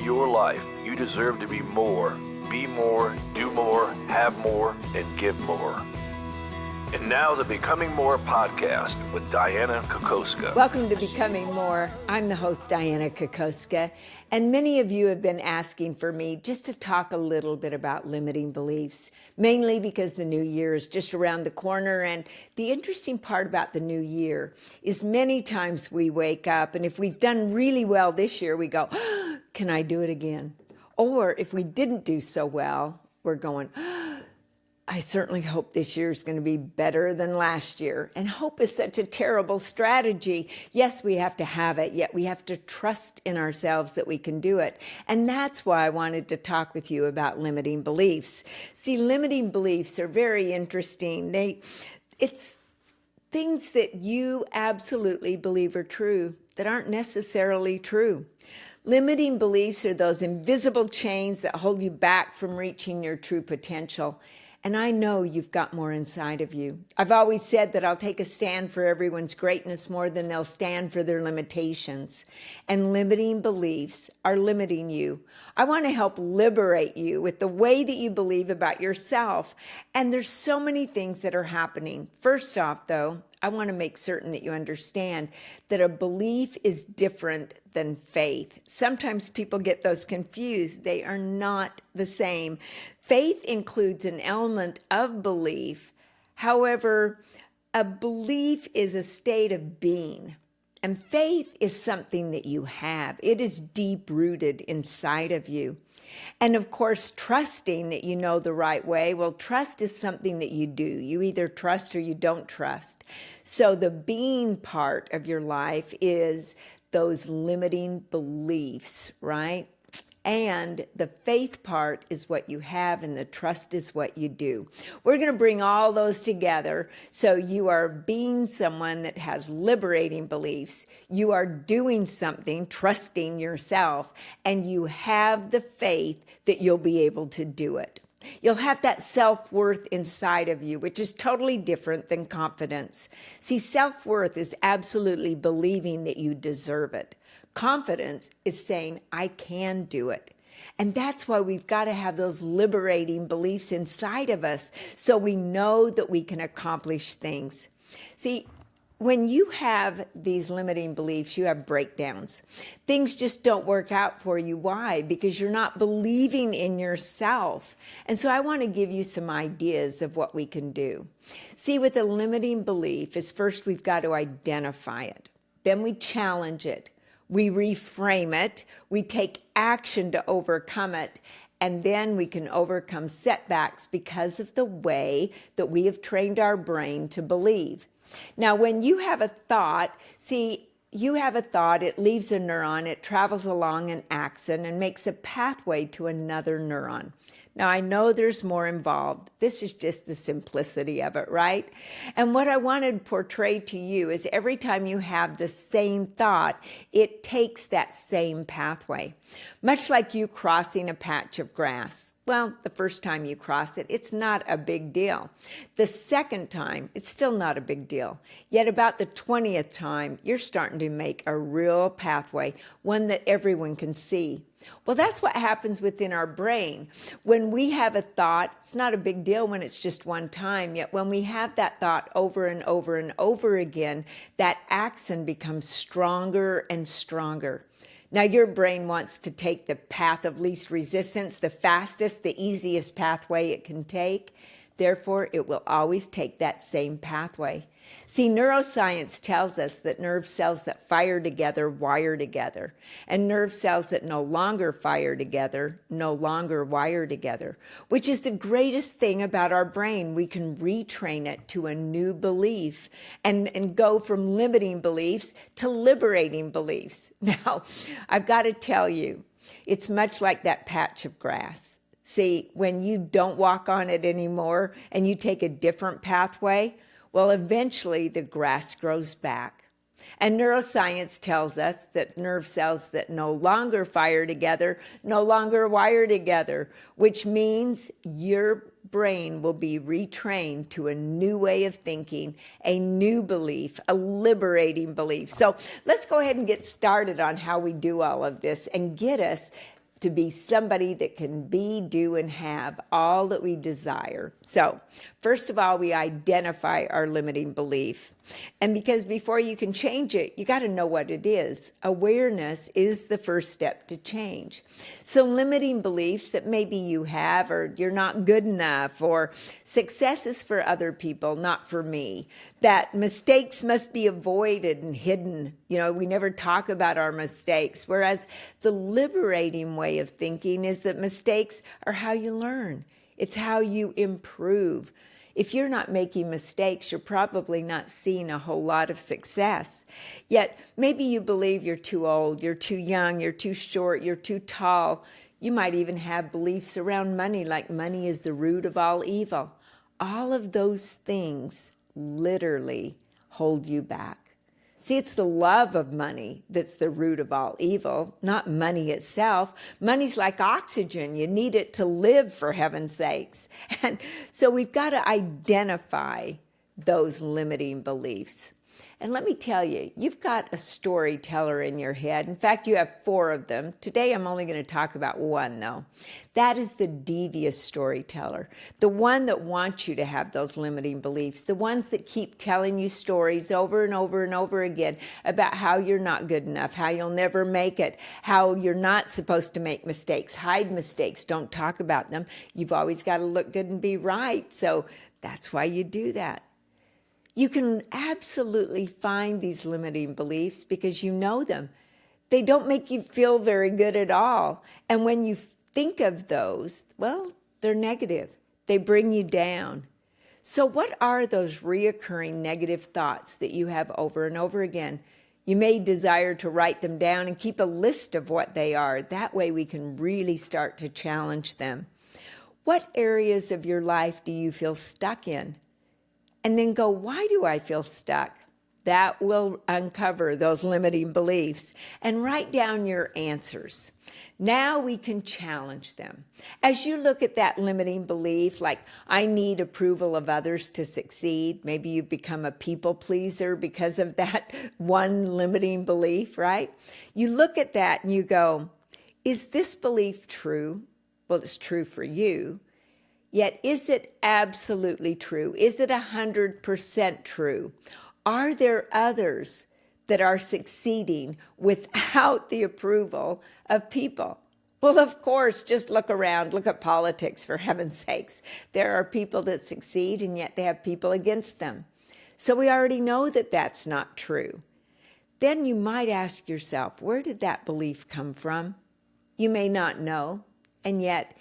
your life, you deserve to be more, do more, have more, and give more. And now the Becoming More podcast with Dianna Kokoszka. Welcome to Becoming More. I'm the host, Dianna Kokoszka, and many of you have been asking for me just to talk a little bit about limiting beliefs, mainly because the new year is just around the corner. And the interesting part about the new year is many times we wake up, and if we've done really well this year, we go, can I do it again? Or if we didn't do so well, we're going, I certainly hope this year is going to be better than last year. And hope is such a terrible strategy. Yes, we have to have it, yet we have to trust in ourselves that we can do it. And that's why I wanted to talk with you about limiting beliefs. See, limiting beliefs are very interesting. It's things that you absolutely believe are true that aren't necessarily true. Limiting beliefs are those invisible chains that hold you back from reaching your true potential. And I know you've got more inside of you. I've always said that I'll take a stand for everyone's greatness more than they'll stand for their limitations. And limiting beliefs are limiting you. I want to help liberate you with the way that you believe about yourself. And there's so many things that are happening. First off, though, I want to make certain that you understand that a belief is different than faith. Sometimes people get those confused. They are not the same. Faith includes an element of belief. However, a belief is a state of being. And faith is something that you have. It is deep-rooted inside of you. And of course, trusting that you know the right way. Well, trust is something that you do. You either trust or you don't trust. So the being part of your life is those limiting beliefs, right? And the faith part is what you have, and the trust is what you do. We're going to bring all those together so you are being someone that has liberating beliefs. You are doing something, trusting yourself, and you have the faith that you'll be able to do it. You'll have that self-worth inside of you, which is totally different than confidence. See, self-worth is absolutely believing that you deserve it. Confidence is saying, I can do it. And that's why we've got to have those liberating beliefs inside of us so we know that we can accomplish things. See, when you have these limiting beliefs, you have breakdowns. Things just don't work out for you. Why? Because you're not believing in yourself. And so I want to give you some ideas of what we can do. See, with a limiting belief is first we've got to identify it. Then we challenge it. We reframe it, we take action to overcome it, and then we can overcome setbacks because of the way that we have trained our brain to believe. Now, when you have a thought, see, you have a thought, it leaves a neuron, it travels along an axon and makes a pathway to another neuron. Now, I know there's more involved. This is just the simplicity of it, right? And what I want to portray to you is every time you have the same thought, it takes that same pathway. Much like you crossing a patch of grass. Well, the first time you cross it, it's not a big deal. The second time, it's still not a big deal. Yet about the 20th time, you're starting to make a real pathway, one that everyone can see. Well, that's what happens within our brain. When we have a thought, it's not a big deal when it's just one time, yet when we have that thought over and over and over again, that axon becomes stronger and stronger. Now, your brain wants to take the path of least resistance, the fastest, the easiest pathway it can take. Therefore, it will always take that same pathway. See, neuroscience tells us that nerve cells that fire together wire together, and nerve cells that no longer fire together no longer wire together, which is the greatest thing about our brain. We can retrain it to a new belief and go from limiting beliefs to liberating beliefs. Now, I've got to tell you, it's much like that patch of grass. See, when you don't walk on it anymore and you take a different pathway, well, eventually the grass grows back. And neuroscience tells us that nerve cells that no longer fire together no longer wire together, which means your brain will be retrained to a new way of thinking, a new belief, a liberating belief. So let's go ahead and get started on how we do all of this and get us to be somebody that can be, do, and have all that we desire. So, first of all, we identify our limiting belief. And because before you can change it, you got to know what it is. Awareness is the first step to change. So, limiting beliefs that maybe you have, or you're not good enough, or success is for other people, not for me, that mistakes must be avoided and hidden. You know, we never talk about our mistakes, whereas the liberating way of thinking is that mistakes are how you learn. It's how you improve. If you're not making mistakes, you're probably not seeing a whole lot of success. Yet, maybe you believe you're too old, you're too young, you're too short, you're too tall. You might even have beliefs around money, like money is the root of all evil. All of those things literally hold you back. See, it's the love of money that's the root of all evil, not money itself. Money's like oxygen. You need it to live, for heaven's sakes. And so we've got to identify those limiting beliefs. And let me tell you, you've got a storyteller in your head. In fact, you have 4 of them. Today, I'm only going to talk about one, though. That is the devious storyteller, the one that wants you to have those limiting beliefs, the ones that keep telling you stories over and over and over again about how you're not good enough, how you'll never make it, how you're not supposed to make mistakes, hide mistakes, don't talk about them. You've always got to look good and be right, so that's why you do that. You can absolutely find these limiting beliefs because you know them. They don't make you feel very good at all. And when you think of those, well, they're negative. They bring you down. So what are those reoccurring negative thoughts that you have over and over again? You may desire to write them down and keep a list of what they are. That way we can really start to challenge them. What areas of your life do you feel stuck in? And then go, why do I feel stuck? That will uncover those limiting beliefs. And write down your answers. Now we can challenge them. As you look at that limiting belief, like, I need approval of others to succeed. Maybe you've become a people pleaser because of that one limiting belief, right? You look at that and you go, is this belief true? Well, it's true for you. Yet, is it absolutely true? Is it 100% true? Are there others that are succeeding without the approval of people? Well, of course, just look around. Look at politics, for heaven's sakes. There are people that succeed, and yet they have people against them. So we already know that that's not true. Then you might ask yourself, where did that belief come from? You may not know, and yet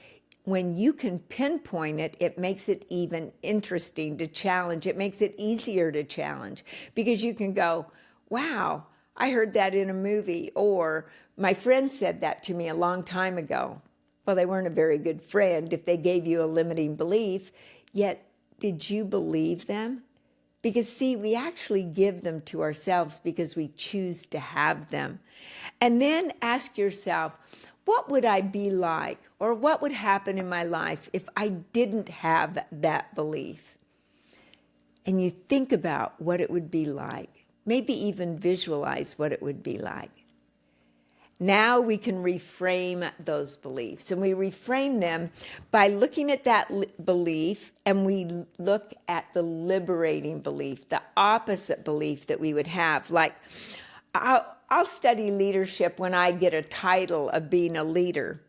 when you can pinpoint it, it makes it even interesting to challenge. It makes it easier to challenge because you can go, wow, I heard that in a movie, or my friend said that to me a long time ago. Well, they weren't a very good friend if they gave you a limiting belief, yet did you believe them? Because, see, we actually give them to ourselves because we choose to have them. And then ask yourself, what would I be like, or what would happen in my life if I didn't have that belief? And you think about what it would be like, maybe even visualize what it would be like. Now we can reframe those beliefs, and we reframe them by looking at that belief, and we look at the liberating belief, the opposite belief that we would have. Like, I'll study leadership when I get a title of being a leader.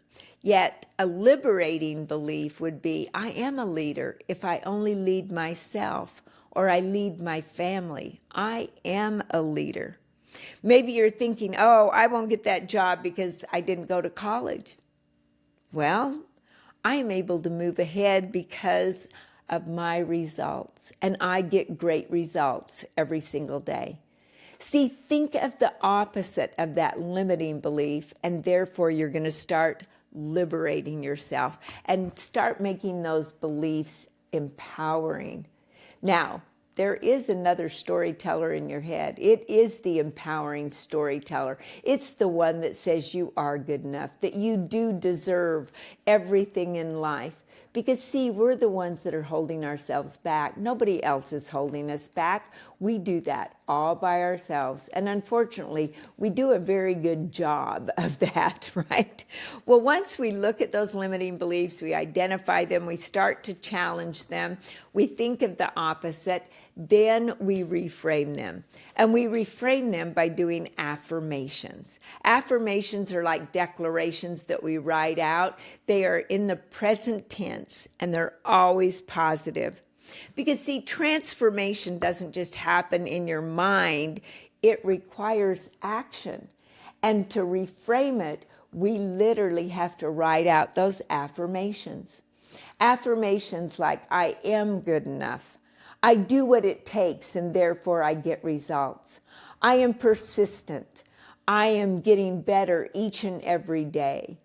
Yet a liberating belief would be, I am a leader if I only lead myself or I lead my family. I am a leader. Maybe you're thinking, oh, I won't get that job because I didn't go to college. Well, I am able to move ahead because of my results, and I get great results every single day. See, think of the opposite of that limiting belief, and therefore you're going to start liberating yourself and start making those beliefs empowering. Now, there is another storyteller in your head. It is the empowering storyteller. It's the one that says you are good enough, that you do deserve everything in life. Because see, we're the ones that are holding ourselves back. Nobody else is holding us back. We do that all by ourselves. And unfortunately, we do a very good job of that, right? Well, once we look at those limiting beliefs, we identify them, we start to challenge them, we think of the opposite, then we reframe them. And we reframe them by doing affirmations. Affirmations are like declarations that we write out. They are in the present tense, and they're always positive. Because see, transformation doesn't just happen in your mind, it requires action. And to reframe it, we literally have to write out those affirmations. Affirmations like, I am good enough. I do what it takes and therefore I get results. I am persistent. I am getting better each and every day.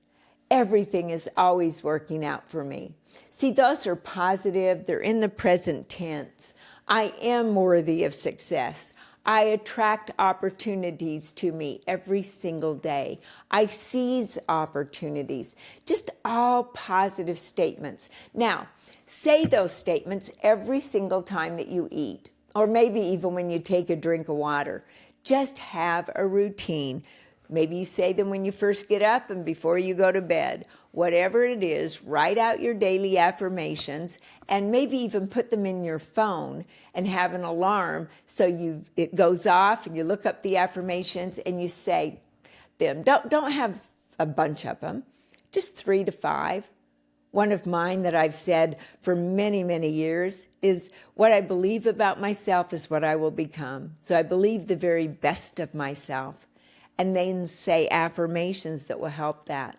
Everything is always working out for me. See, those are positive. They're in the present tense. I am worthy of success. I attract opportunities to me every single day. I seize opportunities. Just all positive statements. Now, say those statements every single time that you eat, or maybe even when you take a drink of water. Just have a routine. Maybe you say them when you first get up and before you go to bed. Whatever it is, write out your daily affirmations and maybe even put them in your phone and have an alarm so it goes off and you look up the affirmations and you say them. Don't have a bunch of them, just 3 to 5. One of mine that I've said for many, many years is, what I believe about myself is what I will become. So I believe the very best of myself. And then say affirmations that will help that.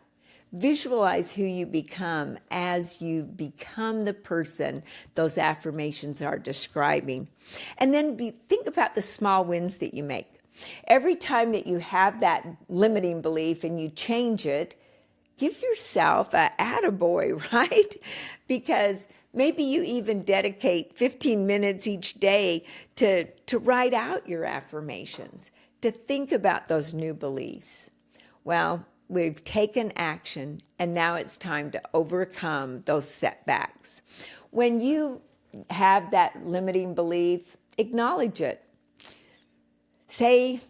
Visualize who you become as you become the person those affirmations are describing. And then think about the small wins that you make. Every time that you have that limiting belief and you change it, give yourself an attaboy, right? Because maybe you even dedicate 15 minutes each day to write out your affirmations, to think about those new beliefs. Well, we've taken action, and now it's time to overcome those setbacks. When you have that limiting belief, acknowledge it. Say,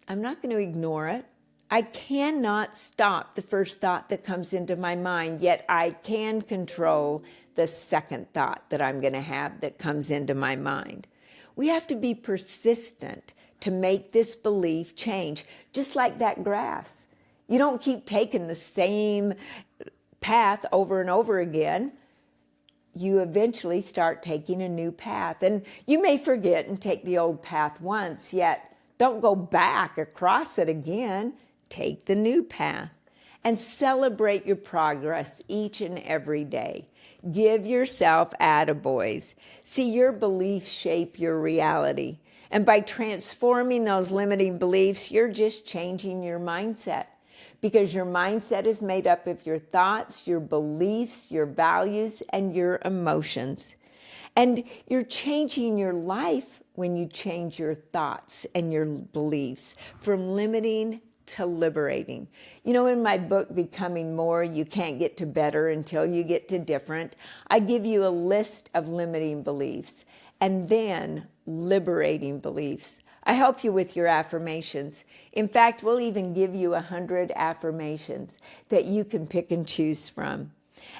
I'm not going to ignore it. I cannot stop the first thought that comes into my mind, yet I can control the second thought that I'm going to have that comes into my mind. We have to be persistent to make this belief change, just like that grass. You don't keep taking the same path over and over again. You eventually start taking a new path. And you may forget and take the old path once, yet don't go back across it again. Take the new path and celebrate your progress each and every day. Give yourself attaboys. See, your beliefs shape your reality. And by transforming those limiting beliefs, you're just changing your mindset. Because your mindset is made up of your thoughts, your beliefs, your values, and your emotions. And you're changing your life when you change your thoughts and your beliefs from limiting to liberating. You know, in my book, Becoming More, You Can't Get to Better Until You Get to Different, I give you a list of limiting beliefs and then liberating beliefs. I help you with your affirmations. In fact, we'll even give you 100 affirmations that you can pick and choose from.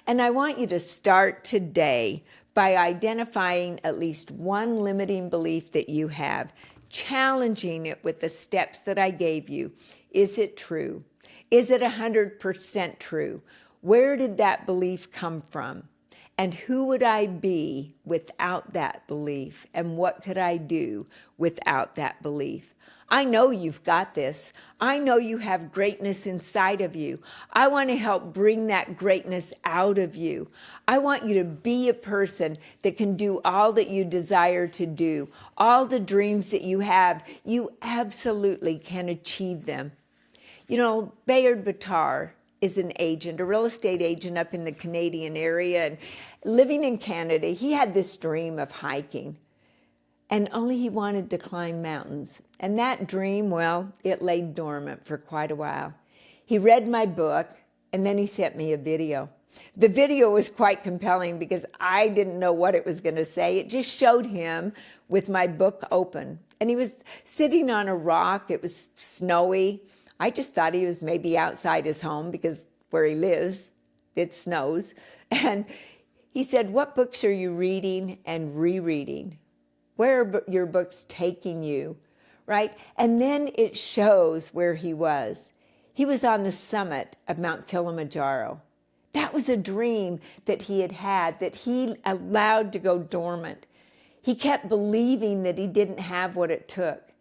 And I want you to start today by identifying at least one limiting belief that you have, challenging it with the steps that I gave you. Is it true? Is it 100% true? Where did that belief come from? And who would I be without that belief? And what could I do without that belief? I know you've got this. I know you have greatness inside of you. I want to help bring that greatness out of you. I want you to be a person that can do all that you desire to do. All the dreams that you have, you absolutely can achieve them. You know, Bayard Batar is an agent, a real estate agent up in the Canadian area, and living in Canada, he had this dream of hiking. And only he wanted to climb mountains. And that dream, well, it lay dormant for quite a while. He read my book, and then he sent me a video. The video was quite compelling because I didn't know what it was going to say. It just showed him with my book open. And he was sitting on a rock. It was snowy. I just thought he was maybe outside his home because where he lives, it snows. And he said, "What books are you reading and rereading? Where are your books taking you?" Right? And then it shows where he was. He was on the summit of Mount Kilimanjaro. That was a dream that he had that he allowed to go dormant. He kept believing that he didn't have what it took.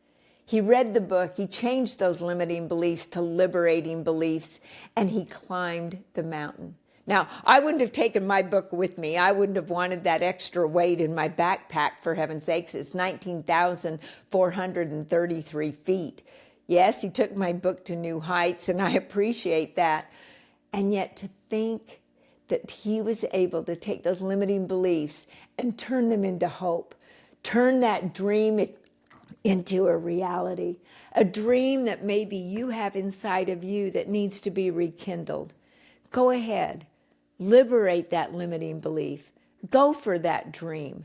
He read the book, he changed those limiting beliefs to liberating beliefs, and he climbed the mountain. Now, I wouldn't have taken my book with me. I wouldn't have wanted that extra weight in my backpack, for heaven's sakes. It's 19,433 feet. Yes, he took my book to new heights, and I appreciate that. And yet to think that he was able to take those limiting beliefs and turn them into hope, turn that dream into a reality, a dream that maybe you have inside of you that needs to be rekindled. Go ahead, liberate that limiting belief. Go for that dream,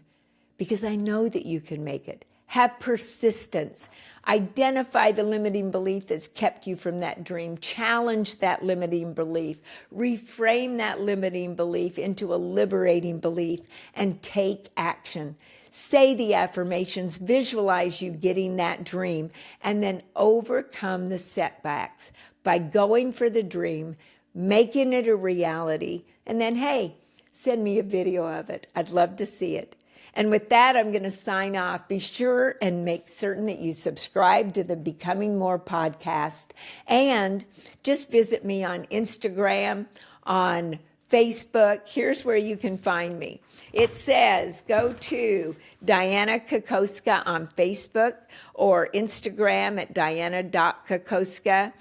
because I know that you can make it. Have persistence. Identify the limiting belief that's kept you from that dream. Challenge that limiting belief. Reframe that limiting belief into a liberating belief and take action. Say the affirmations, visualize you getting that dream, and then overcome the setbacks by going for the dream, making it a reality, and then, hey, send me a video of it. I'd love to see it. And with that, I'm going to sign off. Be sure and make certain that you subscribe to the Becoming More podcast. And just visit me on Instagram, on Facebook. Here's where you can find me. It says go to Dianna Kokoszka on Facebook or Instagram at Dianna.Kokoszka.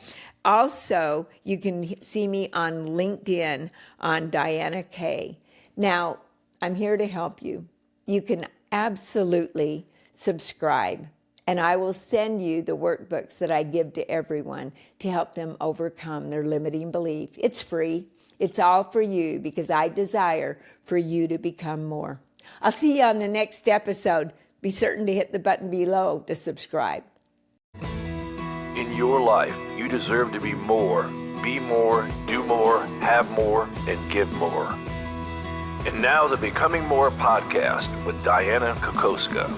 Also, you can see me on LinkedIn on Dianna K. Now, I'm here to help you. You can absolutely subscribe, and I will send you the workbooks that I give to everyone to help them overcome their limiting belief. It's free. It's all for you because I desire for you to become more. I'll see you on the next episode. Be certain to hit the button below to subscribe. In your life, you deserve to be more, do more, have more, and give more. And now the Becoming More podcast with Dianna Kokoszka.